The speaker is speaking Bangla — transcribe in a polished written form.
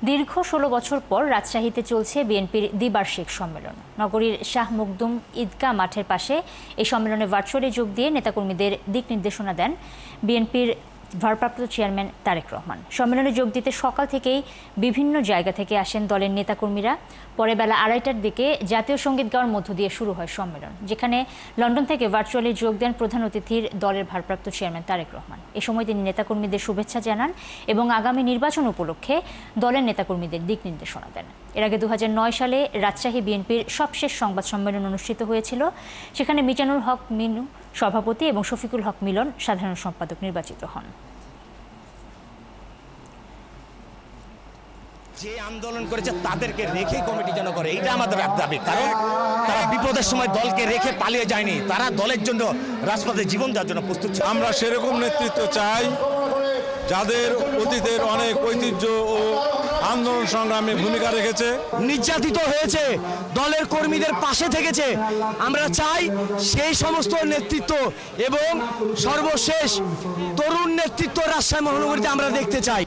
দীর্ঘ ১৬ বছর পর রাজশাহীতে চলছে বিএনপির দ্বিবার্ষিক সম্মেলন। নগরীর শাহ মখদুম ঈদগাহ মাঠের পাশে এই সম্মেলনে ভার্চুয়ালি যোগ দিয়ে নেতাকর্মীদের দিক নির্দেশনা দেন বিএনপির ভারপ্রাপ্ত চেয়ারম্যান তারেক রহমান। সম্মেলনে যোগ দিতে সকাল থেকেই বিভিন্ন জায়গা থেকে আসেন দলের নেতাকর্মীরা। পরে বেলা ২:৩০টার দিকে জাতীয় সঙ্গীত গাওয়ার মধ্য দিয়ে শুরু হয় সম্মেলন, যেখানে লন্ডন থেকে ভার্চুয়ালি যোগ দেন প্রধান অতিথির দলের ভারপ্রাপ্ত চেয়ারম্যান তারেক রহমান। এ সময় তিনি নেতাকর্মীদের শুভেচ্ছা জানান এবং আগামী নির্বাচন উপলক্ষে দলের নেতাকর্মীদের দিক নির্দেশনা দেন। এর আগে ২০০৯ সালে রাজশাহী বিএনপির সবশেষ সংবাদ সম্মেলন অনুষ্ঠিত হয়েছিল। সেখানে মিজানুর হক মিনু সভাপতি এবং শফিকুল হক মিলন সাধারণ সম্পাদক নির্বাচিত হন। যে আন্দোলন করেছে তাদেরকে রেখে কমিটি যেন করে, এটা আমাদের দাবি। কারণ তারা বিপদের সময় দলকে রেখে পালিয়ে যায়নি, তারা দলের জন্য রাজপথে জীবন দেওয়ার জন্য প্রস্তুত। আমরা সেরকম নেতৃত্ব চাই যাদের অতীতের অনেক ঐতিহ্য ও আন্দোলন সংগ্রামে ভূমিকা রেখেছে, নির্যাতিত হয়েছে, দলের কর্মীদের পাশে থেকেছে। আমরা চাই সেই সমস্ত নেতৃত্ব এবং সর্বশেষ তরুণ নেতৃত্ব রাজশাহী মহানগরীতে আমরা দেখতে চাই।